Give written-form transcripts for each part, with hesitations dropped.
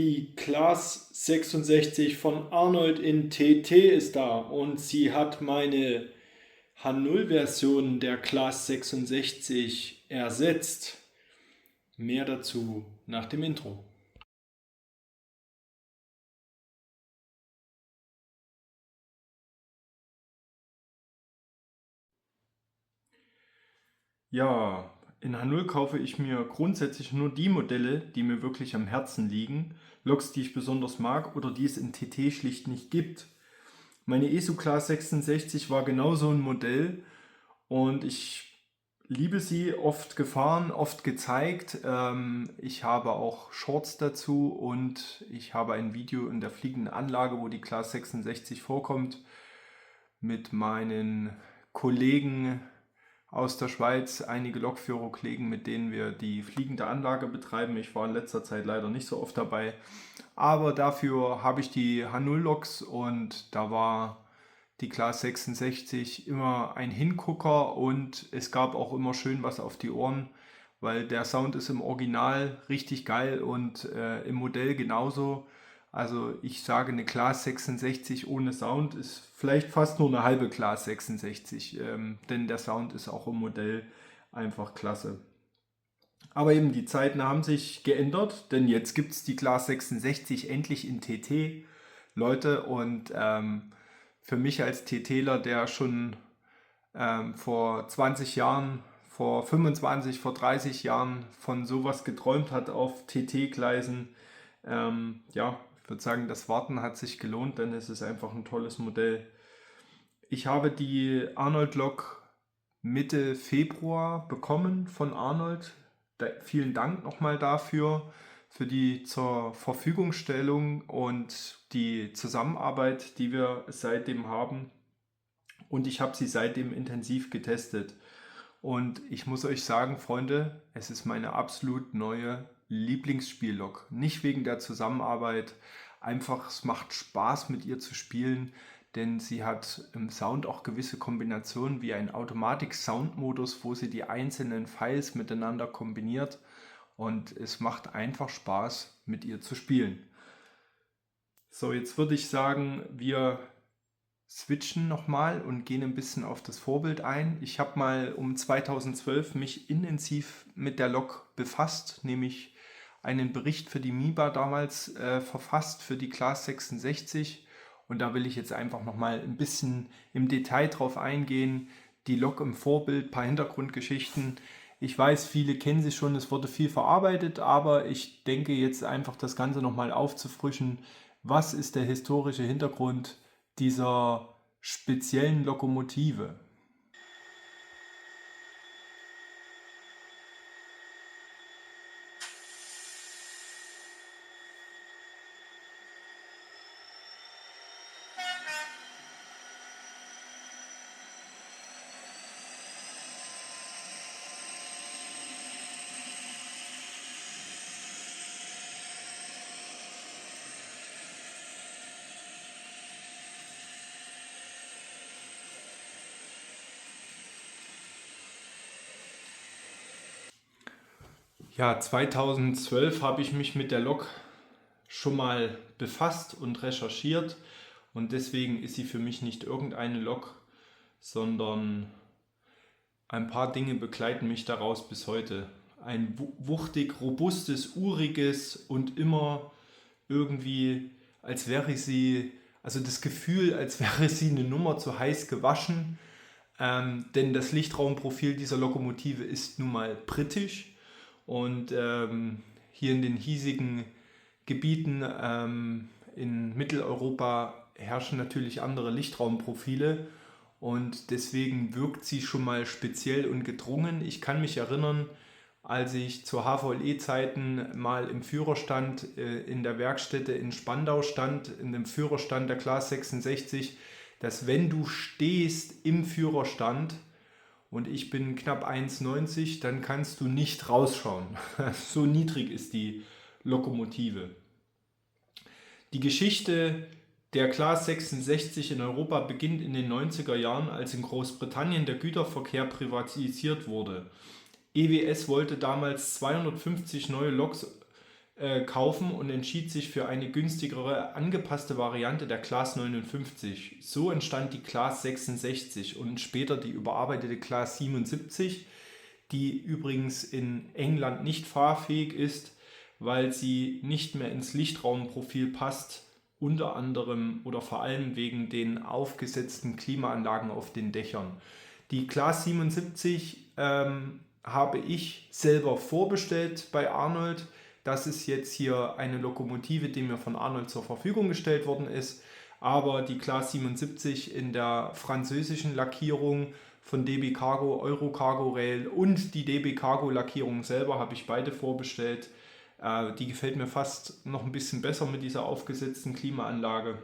Die Class 66 von Arnold in TT ist da und sie hat meine H0-Version der Class 66 ersetzt. Mehr dazu nach dem Intro. Ja, in H0 kaufe ich mir grundsätzlich nur die Modelle, die mir wirklich am Herzen liegen, Loks, die ich besonders mag oder die es in TT schlicht nicht gibt. Meine ESU Class 66 war genau so ein Modell und ich liebe sie, oft gefahren, oft gezeigt. Ich habe auch Shorts dazu und ich habe ein Video in der fliegenden Anlage, wo die Class 66 vorkommt, mit meinen Kollegen aus der Schweiz, einige Lokführerkollegen, mit denen wir die fliegende Anlage betreiben. Ich war in letzter Zeit leider nicht so oft dabei, aber dafür habe ich die H0-Loks und da war die Class 66 immer ein Hingucker und es gab auch immer schön was auf die Ohren, weil der Sound ist im Original richtig geil und im Modell genauso. Also ich sage, eine Class 66 ohne Sound ist vielleicht fast nur eine halbe Class 66, denn der Sound ist auch im Modell einfach klasse. Aber eben die Zeiten haben sich geändert, denn jetzt gibt es die Class 66 endlich in TT, Leute. Und für mich als TTler, der schon vor 20 Jahren, vor 25, vor 30 Jahren von sowas geträumt hat auf TT-Gleisen, ja, ich würde sagen, das Warten hat sich gelohnt, denn es ist einfach ein tolles Modell. Ich habe die Arnold Lok Mitte Februar bekommen von Arnold. Vielen Dank nochmal dafür, für die zur Verfügungstellung und die Zusammenarbeit, die wir seitdem haben. Und ich habe sie seitdem intensiv getestet. Und ich muss euch sagen, Freunde, es ist meine absolut neue Lieblingsspiellok. Nicht wegen der Zusammenarbeit, einfach es macht Spaß mit ihr zu spielen, denn sie hat im Sound auch gewisse Kombinationen wie ein Automatik-Sound-Modus, wo sie die einzelnen Files miteinander kombiniert und es macht einfach Spaß mit ihr zu spielen. So, jetzt würde ich sagen, wir switchen nochmal und gehen ein bisschen auf das Vorbild ein. Ich habe mal um 2012 mich intensiv mit der Lok befasst, nämlich einen Bericht für die MIBA damals verfasst für die Class 66 und da will ich jetzt einfach nochmal ein bisschen im Detail drauf eingehen. Die Lok im Vorbild, ein paar Hintergrundgeschichten. Ich weiß, viele kennen sie schon, es wurde viel verarbeitet, aber ich denke jetzt einfach das Ganze nochmal aufzufrischen. Was ist der historische Hintergrund dieser speziellen Lokomotive? Ja, 2012 habe ich mich mit der Lok schon mal befasst und recherchiert und deswegen ist sie für mich nicht irgendeine Lok, sondern ein paar Dinge begleiten mich daraus bis heute. Ein wuchtig, robustes, uriges und immer irgendwie, als wäre sie, also das Gefühl, als wäre sie eine Nummer zu heiß gewaschen, denn das Lichtraumprofil dieser Lokomotive ist nun mal britisch und hier in den hiesigen Gebieten in Mitteleuropa herrschen natürlich andere Lichtraumprofile und deswegen wirkt sie schon mal speziell und gedrungen. Ich kann mich erinnern, als ich zu HVLE-Zeiten mal im Führerstand in der Werkstätte in Spandau stand, in dem Führerstand der Class 66, dass wenn du stehst im Führerstand und ich bin knapp 1,90, dann kannst du nicht rausschauen. So niedrig ist die Lokomotive. Die Geschichte der Class 66 in Europa beginnt in den 90er Jahren, als in Großbritannien der Güterverkehr privatisiert wurde. EWS wollte damals 250 neue Loks kaufen und entschied sich für eine günstigere, angepasste Variante der Class 59. So entstand die Class 66 und später die überarbeitete Class 77, die übrigens in England nicht fahrfähig ist, weil sie nicht mehr ins Lichtraumprofil passt, unter anderem oder vor allem wegen den aufgesetzten Klimaanlagen auf den Dächern. Die Class 77 habe ich selber vorbestellt bei Arnold. Das ist jetzt hier eine Lokomotive, die mir von Arnold zur Verfügung gestellt worden ist. Aber die Class 77 in der französischen Lackierung von DB Cargo, Eurocargo Rail und die DB Cargo Lackierung selber habe ich beide vorbestellt. Die gefällt mir fast noch ein bisschen besser mit dieser aufgesetzten Klimaanlage.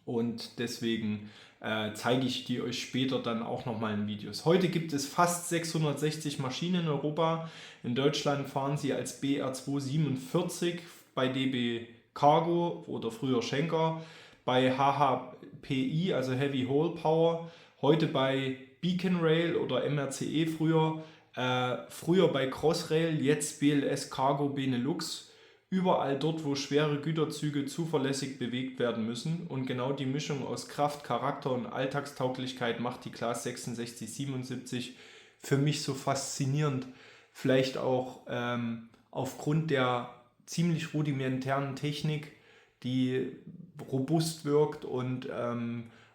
Und deswegen zeige ich die euch später dann auch nochmal in Videos. Heute gibt es fast 660 Maschinen in Europa. In Deutschland fahren sie als BR247 bei DB Cargo oder früher Schenker, bei HHPI, also Heavy Haul Power, heute bei Beacon Rail oder MRCE früher bei Crossrail, jetzt BLS Cargo Benelux. Überall dort, wo schwere Güterzüge zuverlässig bewegt werden müssen, und genau die Mischung aus Kraft, Charakter und Alltagstauglichkeit macht die Class 6677 für mich so faszinierend. Vielleicht auch aufgrund der ziemlich rudimentären Technik, die robust wirkt und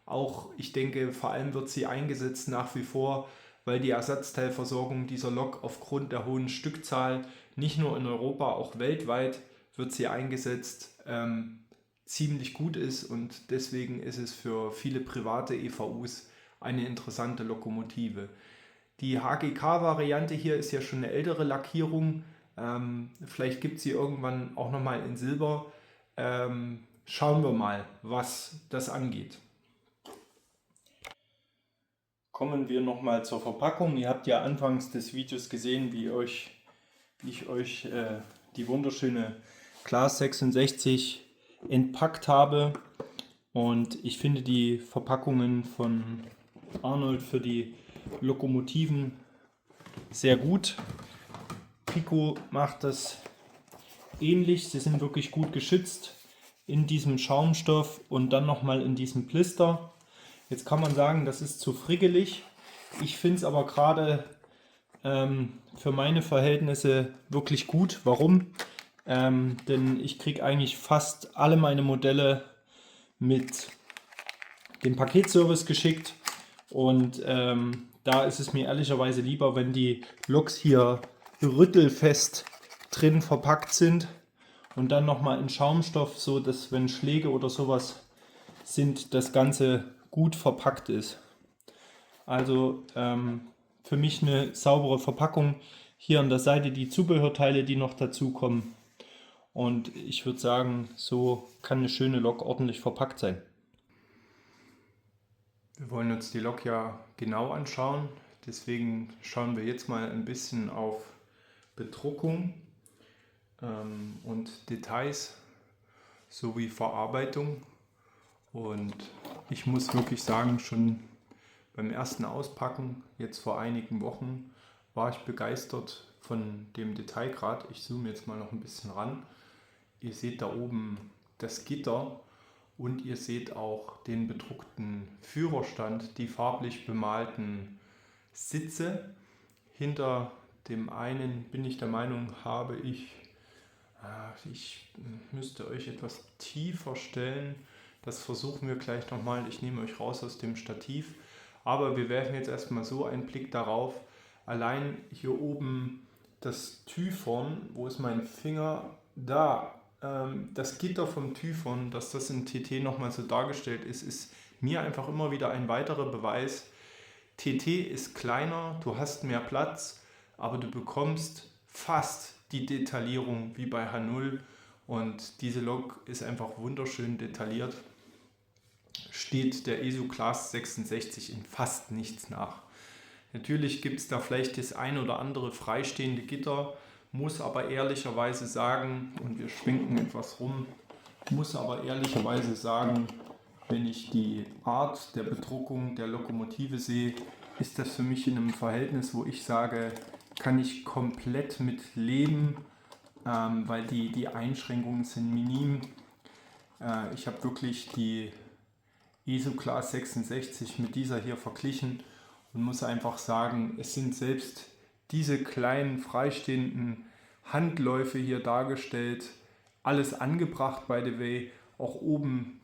auch, ich denke, vor allem wird sie eingesetzt nach wie vor, weil die Ersatzteilversorgung dieser Lok aufgrund der hohen Stückzahl nicht nur in Europa, auch weltweit wird sie eingesetzt, ziemlich gut ist, und deswegen ist es für viele private EVUs eine interessante Lokomotive. Die HGK-Variante hier ist ja schon eine ältere Lackierung, vielleicht gibt es sie irgendwann auch nochmal in Silber. Schauen wir mal, was das angeht. Kommen wir nochmal zur Verpackung. Ihr habt ja anfangs des Videos gesehen, wie ich euch die wunderschöne Class 66 entpackt habe. Und ich finde die Verpackungen von Arnold für die Lokomotiven sehr gut. Pico macht das ähnlich. Sie sind wirklich gut geschützt in diesem Schaumstoff und dann nochmal in diesem Blister. Jetzt kann man sagen, das ist zu frickelig. Ich finde es aber gerade für meine Verhältnisse wirklich gut. Warum? Denn ich kriege eigentlich fast alle meine Modelle mit dem Paketservice geschickt, und da ist es mir ehrlicherweise lieber, wenn die Loks hier rüttelfest drin verpackt sind und dann nochmal in Schaumstoff, so dass, wenn Schläge oder sowas sind, das Ganze gut verpackt ist. Also für mich eine saubere Verpackung. Hier an der Seite die Zubehörteile, die noch dazukommen. Und ich würde sagen, so kann eine schöne Lok ordentlich verpackt sein. Wir wollen uns die Lok ja genau anschauen. Deswegen schauen wir jetzt mal ein bisschen auf Bedruckung und Details sowie Verarbeitung. Und ich muss wirklich sagen, schon beim ersten Auspacken, jetzt vor einigen Wochen, war ich begeistert von dem Detailgrad. Ich zoome jetzt mal noch ein bisschen ran. Ihr seht da oben das Gitter und ihr seht auch den bedruckten Führerstand, die farblich bemalten Sitze. Hinter dem einen, bin ich der Meinung, habe ich müsste euch etwas tiefer stellen. Das versuchen wir gleich nochmal. Ich nehme euch raus aus dem Stativ. Aber wir werfen jetzt erstmal so einen Blick darauf. Allein hier oben das Typhon, wo ist mein Finger? Da, das Gitter vom Typhon, dass das in TT nochmal so dargestellt ist, ist mir einfach immer wieder ein weiterer Beweis. TT ist kleiner, du hast mehr Platz, aber du bekommst fast die Detaillierung wie bei H0, und diese Lok ist einfach wunderschön detailliert. Steht der ESU Class 66 in fast nichts nach. Natürlich gibt es da vielleicht das ein oder andere freistehende Gitter, muss aber ehrlicherweise sagen, und wir schwenken etwas rum, muss aber ehrlicherweise sagen, wenn ich die Art der Bedruckung der Lokomotive sehe, ist das für mich in einem Verhältnis, wo ich sage, kann ich komplett mit leben, weil die Einschränkungen sind minim. Ich habe wirklich die ESO-Class 66 mit dieser hier verglichen und muss einfach sagen, es sind selbst diese kleinen freistehenden Handläufe hier dargestellt, alles angebracht by the way, auch oben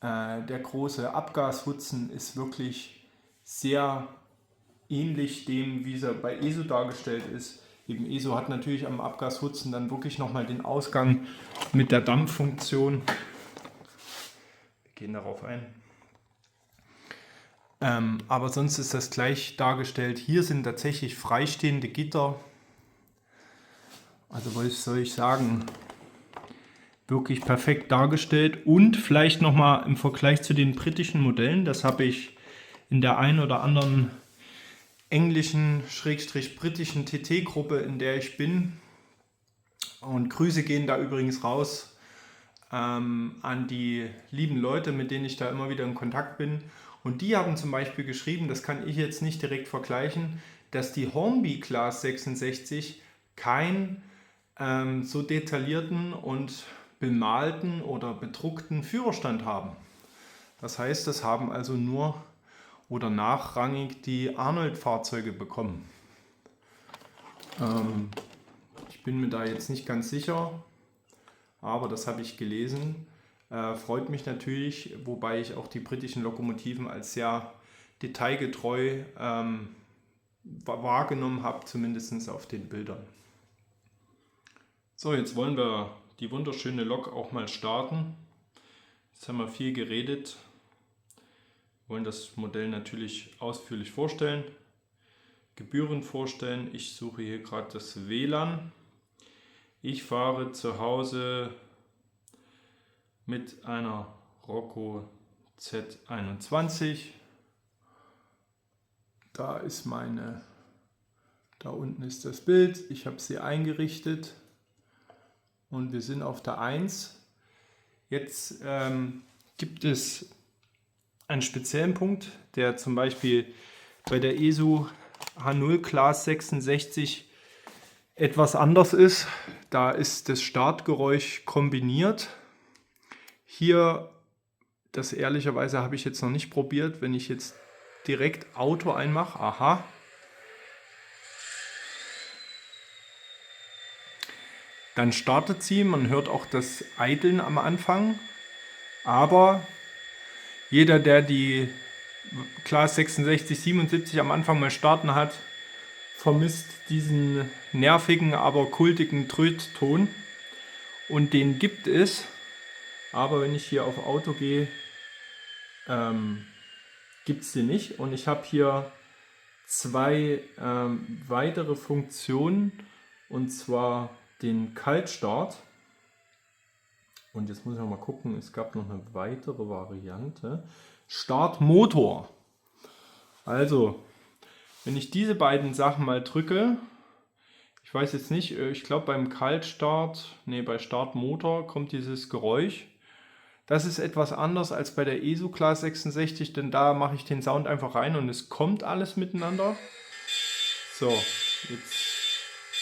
der große Abgashutzen ist wirklich sehr ähnlich dem, wie er bei ESO dargestellt ist. Eben ESO hat natürlich am Abgashutzen dann wirklich nochmal den Ausgang mit der Dampffunktion. Wir gehen darauf ein. Aber sonst ist das gleich dargestellt. Hier sind tatsächlich freistehende Gitter. Also was soll ich sagen? Wirklich perfekt dargestellt. Und vielleicht nochmal im Vergleich zu den britischen Modellen. Das habe ich in der einen oder anderen englischen, britischen TT-Gruppe, in der ich bin. Und Grüße gehen da übrigens raus an die lieben Leute, mit denen ich da immer wieder in Kontakt bin. Und die haben zum Beispiel geschrieben, das kann ich jetzt nicht direkt vergleichen, dass die Hornby Class 66 keinen so detaillierten und bemalten oder bedruckten Führerstand haben. Das heißt, das haben also nur oder nachrangig die Arnold-Fahrzeuge bekommen. Ich bin mir da jetzt nicht ganz sicher, aber das habe ich gelesen. Freut mich natürlich, wobei ich auch die britischen Lokomotiven als sehr detailgetreu wahrgenommen habe, zumindest auf den Bildern. So, jetzt wollen wir die wunderschöne Lok auch mal starten. Jetzt haben wir viel geredet. Wir wollen das Modell natürlich ausführlich vorstellen, Gebühren vorstellen. Ich suche hier gerade das WLAN. Ich fahre zu Hause mit einer Rocco Z21. Da ist da unten ist das Bild. Ich habe sie eingerichtet und wir sind auf der 1. Jetzt gibt es einen speziellen Punkt, der zum Beispiel bei der ESO H0 Class 66 etwas anders ist. Da ist das Startgeräusch kombiniert. Hier, das ehrlicherweise habe ich jetzt noch nicht probiert, wenn ich jetzt direkt Auto einmache, aha, dann startet sie, man hört auch das Eideln am Anfang, aber jeder, der die Class 66, 77 am Anfang mal starten hat, vermisst diesen nervigen, aber kultigen Trötton und den gibt es, aber wenn ich hier auf Auto gehe, gibt es den nicht und ich habe hier zwei weitere Funktionen und zwar den Kaltstart und jetzt muss ich noch mal gucken, es gab noch eine weitere Variante, Startmotor. Also wenn ich diese beiden Sachen mal drücke, ich weiß jetzt nicht, ich glaube beim Kaltstart, bei Startmotor kommt dieses Geräusch. Das ist etwas anders als bei der ESO Class 66, denn da mache ich den Sound einfach rein und es kommt alles miteinander. So, jetzt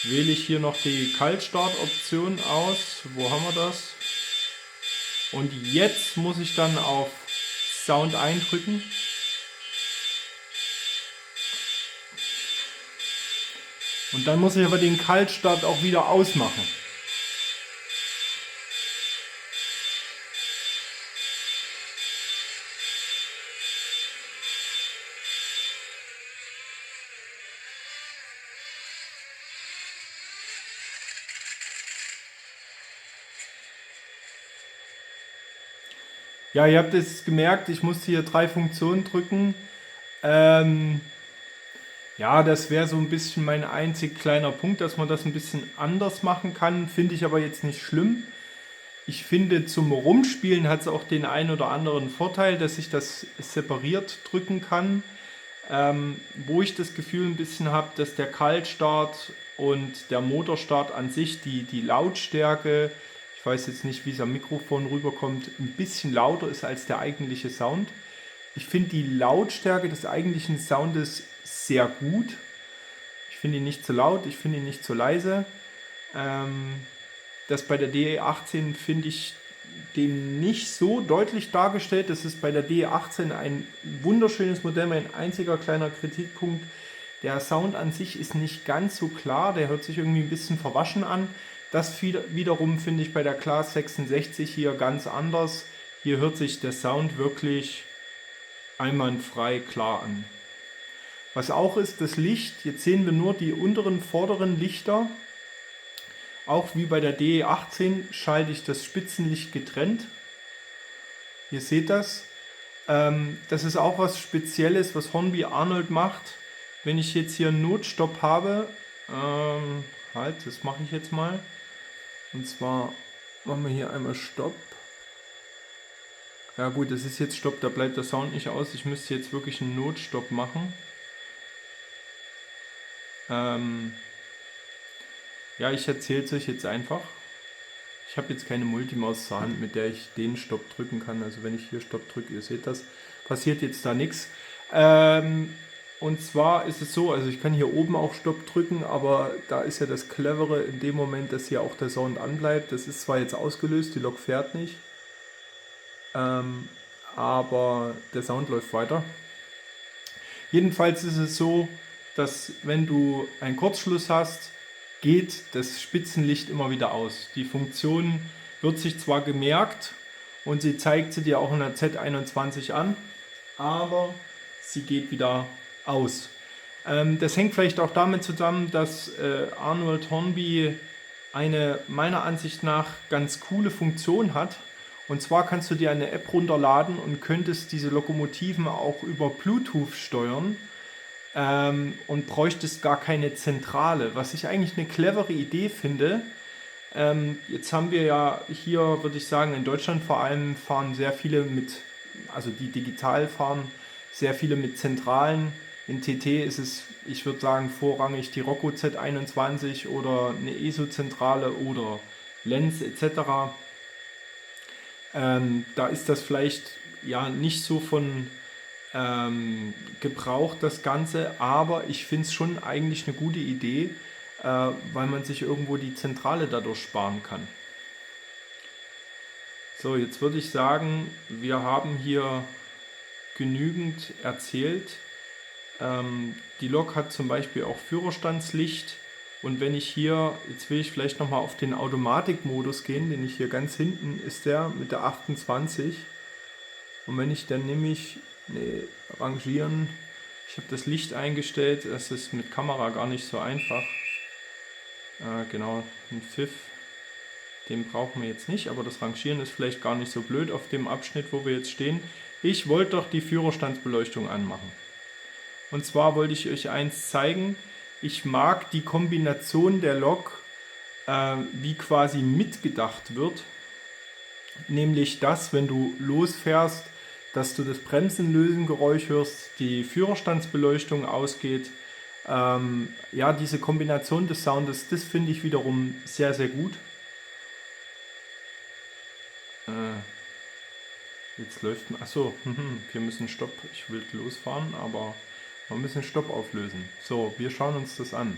wähle ich hier noch die Kaltstart-Option aus. Wo haben wir das? Und jetzt muss ich dann auf Sound eindrücken. Und dann muss ich aber den Kaltstart auch wieder ausmachen. Ja, ihr habt es gemerkt, ich musste hier 3 Funktionen drücken. Ja, das wäre so ein bisschen mein einzig kleiner Punkt, dass man das ein bisschen anders machen kann. Finde ich aber jetzt nicht schlimm. Ich finde, zum Rumspielen hat es auch den einen oder anderen Vorteil, dass ich das separiert drücken kann. Wo ich das Gefühl ein bisschen habe, dass der Kaltstart und der Motorstart an sich, die Lautstärke, ich weiß jetzt nicht, wie es am Mikrofon rüberkommt, ein bisschen lauter ist als der eigentliche Sound. Ich finde die Lautstärke des eigentlichen Soundes sehr gut. Ich finde ihn nicht zu laut, ich finde ihn nicht zu leise. das bei der DE18 finde ich den nicht so deutlich dargestellt. Das ist bei der DE18 ein wunderschönes Modell. Mein einziger kleiner Kritikpunkt: der Sound an sich ist nicht ganz so klar. Der hört sich irgendwie ein bisschen verwaschen an. Das wiederum finde ich bei der Class 66 hier ganz anders. Hier hört sich der Sound wirklich einwandfrei klar an. Was auch ist, das Licht. Jetzt sehen wir nur die unteren vorderen Lichter. Auch wie bei der DE18 schalte ich das Spitzenlicht getrennt. Ihr seht das. Das ist auch was Spezielles, was Hornby Arnold macht. Wenn ich jetzt hier einen Notstopp habe, das mache ich jetzt mal. Und zwar machen wir hier einmal Stopp. Ja gut, das ist jetzt Stopp, da bleibt der Sound nicht aus. Ich müsste jetzt wirklich einen Notstopp machen. Ja, ich erzähle es euch jetzt einfach. Ich habe jetzt keine Multimaus zur Hand, mit der ich den Stopp drücken kann. Also wenn ich hier Stopp drücke, ihr seht das, passiert jetzt da nichts. Und zwar ist es so, also ich kann hier oben auch Stopp drücken, aber da ist ja das Clevere in dem Moment, dass hier auch der Sound anbleibt. Das ist zwar jetzt ausgelöst, die Lok fährt nicht, aber der Sound läuft weiter. Jedenfalls ist es so, dass wenn du einen Kurzschluss hast, geht das Spitzenlicht immer wieder aus. Die Funktion wird sich zwar gemerkt und sie zeigt sie dir auch in der Z21 an, aber sie geht wieder aus. Das hängt vielleicht auch damit zusammen, dass Arnold Hornby eine meiner Ansicht nach ganz coole Funktion hat. Und zwar kannst du dir eine App runterladen und könntest diese Lokomotiven auch über Bluetooth steuern. Und bräuchtest gar keine Zentrale, was ich eigentlich eine clevere Idee finde. Jetzt haben wir ja hier, würde ich sagen, in Deutschland vor allem fahren sehr viele also die digital fahren, sehr viele mit Zentralen. In TT ist es, ich würde sagen, vorrangig die Rocco Z21 oder eine ESO-Zentrale oder Lenz etc. Da ist das vielleicht ja nicht so von gebraucht, das Ganze, aber ich finde es schon eigentlich eine gute Idee, weil man sich irgendwo die Zentrale dadurch sparen kann. So, jetzt würde ich sagen, wir haben hier genügend erzählt. Die Lok hat zum Beispiel auch Führerstandslicht, und wenn ich hier, jetzt will ich vielleicht nochmal auf den Automatikmodus gehen, den ich hier ganz hinten ist, der mit der 28, und wenn ich dann nämlich rangieren. Ich habe das Licht eingestellt, das ist mit Kamera gar nicht so einfach. Genau, ein Pfiff, den brauchen wir jetzt nicht, aber das Rangieren ist vielleicht gar nicht so blöd auf dem Abschnitt, wo wir jetzt stehen. Ich wollte doch die Führerstandsbeleuchtung anmachen. Und zwar wollte ich euch eins zeigen. Ich mag die Kombination der Lok, wie quasi mitgedacht wird. Nämlich das, wenn du losfährst, dass du das Bremsenlösen-Geräusch hörst, die Führerstandsbeleuchtung ausgeht. Ja, diese Kombination des Soundes, das finde ich wiederum sehr, sehr gut. Jetzt läuft, achso, wir müssen Stopp, ich will losfahren, aber wir müssen Stopp auflösen. So, wir schauen uns das an.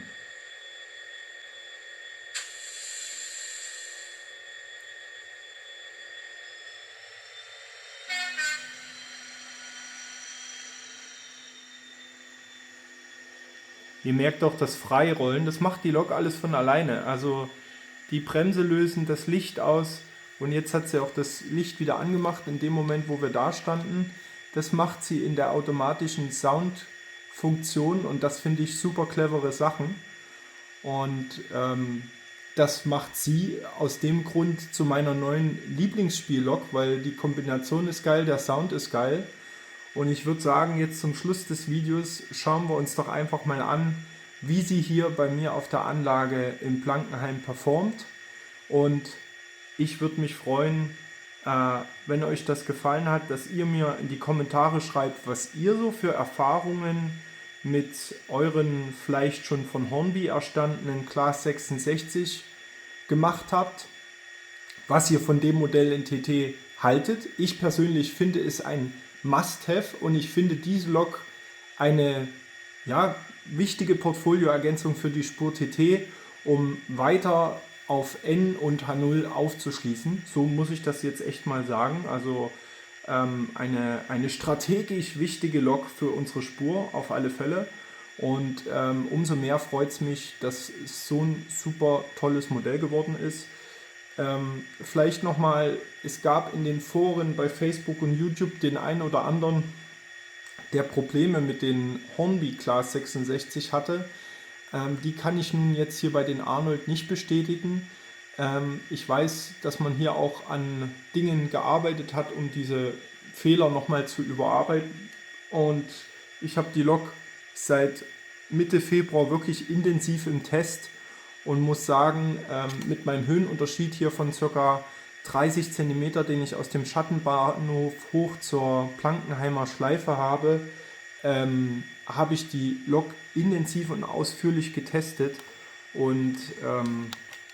Ihr merkt auch das Freirollen, das macht die Lok alles von alleine. Also die Bremse lösen, das Licht aus, und jetzt hat sie auch das Licht wieder angemacht in dem Moment, wo wir da standen. Das macht sie in der automatischen Soundfunktion, und das finde ich super clevere Sachen. Und das macht sie aus dem Grund zu meiner neuen Lieblingsspiel-Lok, weil die Kombination ist geil, der Sound ist geil. Und ich würde sagen, jetzt zum Schluss des Videos schauen wir uns doch einfach mal an, wie sie hier bei mir auf der Anlage in Blankenheim performt. Und ich würde mich freuen, wenn euch das gefallen hat, dass ihr mir in die Kommentare schreibt, was ihr so für Erfahrungen mit euren vielleicht schon von Hornby erstandenen Class 66 gemacht habt, was ihr von dem Modell in TT haltet. Ich persönlich finde es ein Must-Have, und ich finde diese Lok eine wichtige Portfolioergänzung für die Spur TT, um weiter auf N und H0 aufzuschließen. So muss ich das jetzt echt mal sagen. Also eine strategisch wichtige Lok für unsere Spur auf alle Fälle. Und umso mehr freut es mich, dass es so ein super tolles Modell geworden ist. Vielleicht nochmal, es gab in den Foren bei Facebook und YouTube den einen oder anderen, der Probleme mit den Hornby Class 66 hatte. Die kann ich nun jetzt hier bei den Arnold nicht bestätigen. Ich weiß, dass man hier auch an Dingen gearbeitet hat, um diese Fehler nochmal zu überarbeiten. Und ich habe die Lok seit Mitte Februar wirklich intensiv im Test und muss sagen, mit meinem Höhenunterschied hier von ca. 30 cm, den ich aus dem Schattenbahnhof hoch zur Plankenheimer Schleife habe, habe ich die Lok intensiv und ausführlich getestet. Und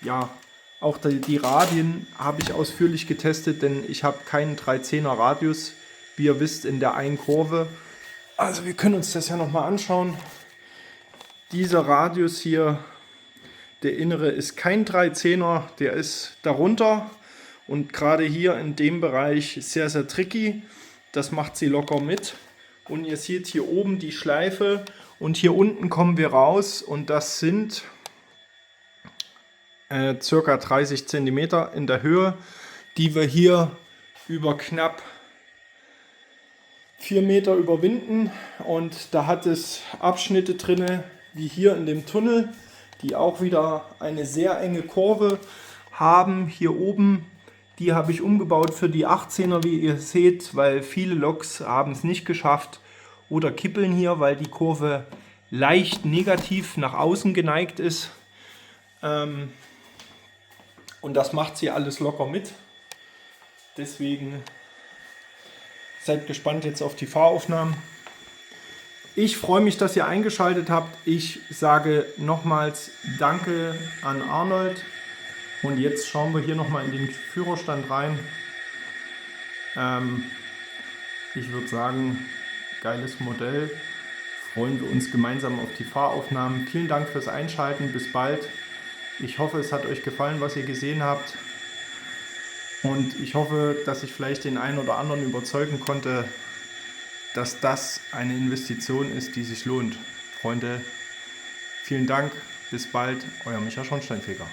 ja, auch die Radien habe ich ausführlich getestet, denn ich habe keinen 310er Radius, wie ihr wisst, in der einen Kurve. Also wir können uns das ja nochmal anschauen. Dieser Radius hier, der innere, ist kein 310er, der ist darunter und gerade hier in dem Bereich sehr, sehr tricky. Das macht sie locker mit. Und ihr seht hier oben die Schleife und hier unten kommen wir raus und das sind circa 30 cm in der Höhe, die wir hier über knapp 4 Meter überwinden. Und da hat es Abschnitte drin, wie hier in dem Tunnel, die auch wieder eine sehr enge Kurve haben. Hier oben, die habe ich umgebaut für die 18er, wie ihr seht, weil viele Loks haben es nicht geschafft oder kippeln hier, weil die Kurve leicht negativ nach außen geneigt ist. Und das macht sie alles locker mit. Deswegen seid gespannt jetzt auf die Fahraufnahmen. Ich freue mich, dass ihr eingeschaltet habt. Ich sage nochmals Danke an Arnold. Und jetzt schauen wir hier nochmal in den Führerstand rein. Ich würde sagen, geiles Modell. Freuen wir uns gemeinsam auf die Fahraufnahmen. Vielen Dank fürs Einschalten. Bis bald. Ich hoffe, es hat euch gefallen, was ihr gesehen habt. Und ich hoffe, dass ich vielleicht den einen oder anderen überzeugen konnte, dass das eine Investition ist, die sich lohnt. Freunde, vielen Dank. Bis bald. Euer Micha Schornsteinfeger.